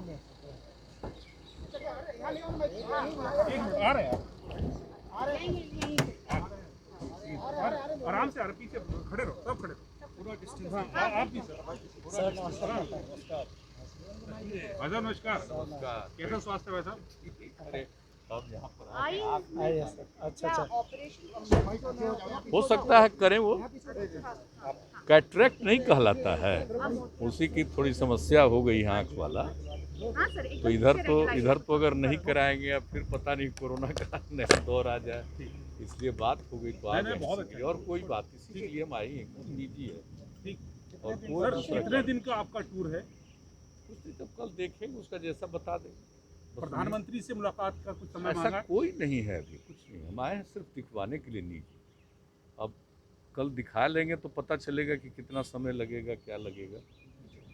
आ रहे हैं आराम से, पीछे खड़े रहो, सब खड़े रहो, पूरा डिस्टेंस। हाँ आप भी सर। नमस्कार भाई साहब, नमस्कार। कैसा स्वास्थ्य है भाई साहब? आइए सर। अच्छा अच्छा। हो सकता है करें, वो कैटरेक्ट नहीं कहलाता है, उसी की थोड़ी समस्या हो गई है आँख वाला। तो इधर तो अगर नहीं कराएंगे या फिर पता नहीं कोरोना का नया दौर आ जाए, इसलिए बात हो गई तो आ गए, और कोई बात इसी के लिए हम आए हैं, निजी है। और सर कितने दिन का आपका टूर है? कुछ नहीं, जब कल देखेंगे उसका जैसा बता देंगे। प्रधानमंत्री से मुलाकात का कुछ समय ऐसा मांगा? कोई नहीं है, अभी कुछ नहीं, हम आए हैं सिर्फ दिखवाने के लिए निजी। अब कल दिखा लेंगे तो पता चलेगा कि कितना समय लगेगा, क्या लगेगा,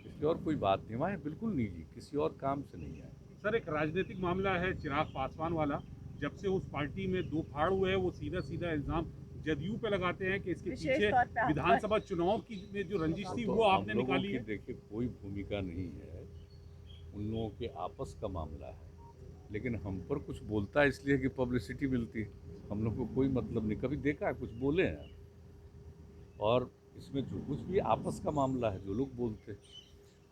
इसलिए और कोई बात नहीं। हमारे बिल्कुल निजी, किसी और काम से नहीं आए। सर एक राजनीतिक मामला है चिराग पासवान वाला, जब से उस पार्टी में दो फाड़ हुए हैं, वो सीधा सीधा इल्जाम जदयू पे लगाते हैं कि इसके पीछे विधानसभा चुनाव की में जो रंजिश थी वो आपने निकाली है। देखिए कोई भूमिका नहीं है, उन लोगों के आपस का मामला है, लेकिन हम पर कुछ बोलता है इसलिए कि पब्लिसिटी मिलती है। हम लोग को कोई मतलब नहीं, कभी देखा है कुछ बोले हैं? और इसमें जो कुछ भी आपस का मामला है, जो लोग बोलते हैं,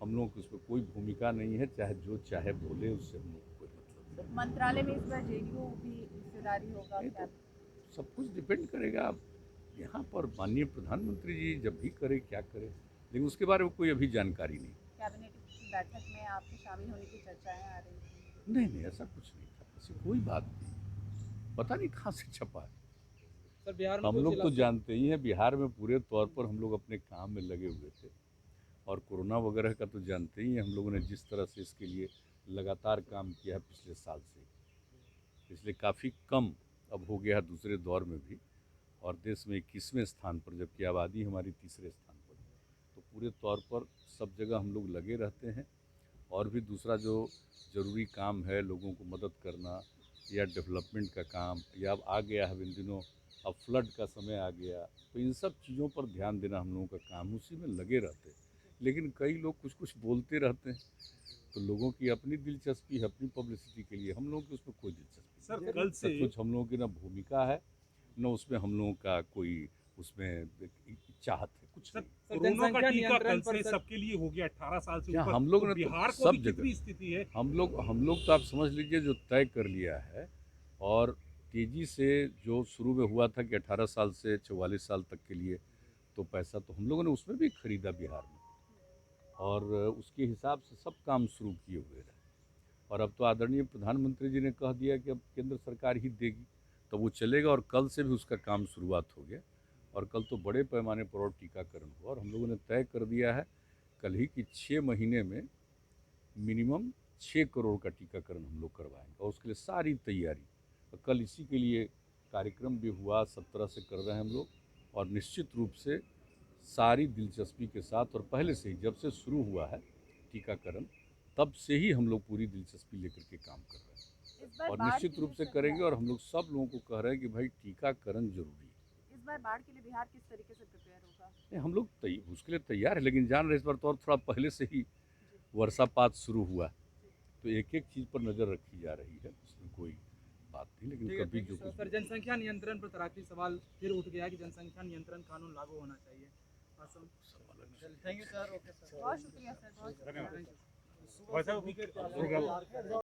हम लोग की उसमें कोई भूमिका नहीं है, चाहे जो चाहे बोले, उससे हम लोग को कोई मतलब नहीं। मंत्रालय में इस बार जेडीयू भी हिस्सेदारी होगा क्या? तो सब कुछ डिपेंड करेगा यहाँ पर, माननीय प्रधानमंत्री जी जब भी करे क्या करे, लेकिन उसके बारे में कोई अभी जानकारी नहीं। कैबिनेट की बैठक में आपके शामिल होने की चर्चाएं आ रही थी। नहीं, ऐसा कुछ नहीं था, ऐसी कोई बात नहीं, पता नहीं कहाँ से छपा है। सर बिहार में हम लोग तो जानते ही हैं, बिहार में पूरे तौर पर हम लोग अपने काम में लगे हुए थे, और कोरोना वगैरह का तो जानते ही हैं, हम लोगों ने जिस तरह से इसके लिए लगातार काम किया है पिछले साल से, इसलिए काफ़ी कम अब हो गया दूसरे दौर में भी, और देश में 21वें स्थान पर, जबकि आबादी हमारी तीसरे स्थान पर। तो पूरे तौर पर सब जगह हम लोग लगे रहते हैं, और भी दूसरा जो ज़रूरी काम है, लोगों को मदद करना या डेवलपमेंट का काम, या अब आ गया है इन दिनों, अब फ्लड का समय आ गया, तो इन सब चीज़ों पर ध्यान देना हम लोगों का काम, उसी में लगे रहते हैं। लेकिन कई लोग कुछ कुछ बोलते रहते हैं, तो लोगों की अपनी दिलचस्पी है, अपनी पब्लिसिटी के लिए, हम लोगों की उसमें कोई दिलचस्पी सर कल से कुछ हम लोगों की ना भूमिका है, न उसमें हम लोगों का कोई उसमें चाहत है, कुछ सर नहीं। कोरोना का टीका कल से सबके लिए हो गया 18 साल से ऊपर। हम लोग ने बिहार तो को सब कितनी स्थिति है? हम लोग तो आप समझ लीजिए जो तय कर लिया है, और तेजी से जो शुरू में हुआ था कि 18 साल से 44 साल तक के लिए, तो पैसा तो हम लोगों ने उसमें भी खरीदा बिहार में, और उसके हिसाब से सब काम शुरू किए हुए रहे। और अब तो आदरणीय प्रधानमंत्री जी ने कह दिया कि अब केंद्र सरकार ही देगी, तो वो चलेगा, और कल से भी उसका काम शुरुआत हो गया, और कल तो बड़े पैमाने पर और टीकाकरण हुआ, और हम लोगों ने तय कर दिया है कल ही कि 6 महीने में मिनिमम 6 करोड़ का टीकाकरण हम लोग करवाएंगे, और उसके लिए सारी तैयारी, और कल इसी के लिए कार्यक्रम भी हुआ, 17 से कर रहे हैं हम लोग, और निश्चित रूप से सारी दिलचस्पी के साथ, और पहले से ही जब से शुरू हुआ है टीकाकरण, तब से ही हम लोग पूरी दिलचस्पी लेकर के काम कर रहे हैं, और निश्चित रूप से करेंगे, और हम लोग सब लोगों को कह रहे हैं कि भाई टीकाकरण जरूरी है। इस बार बाढ़ के लिए बिहार किस तरीके से प्रिपेयर होगा? नहीं, हम लोग उसके लिए तैयार है, लेकिन जान रहे इस बार तो और थोड़ा पहले से ही वर्षापात शुरू हुआ, तो एक एक चीज़ पर नज़र रखी जा रही है, उसमें कोई बात नहीं, लेकिन कभी जो कुछ। सर जनसंख्या नियंत्रण पर तराकी सवाल फिर उठ गया कि जनसंख्या नियंत्रण कानून लागू होना चाहिए। Thank you sir. Okay sir, बहुत शुक्रिया सर, बहुत धन्यवाद।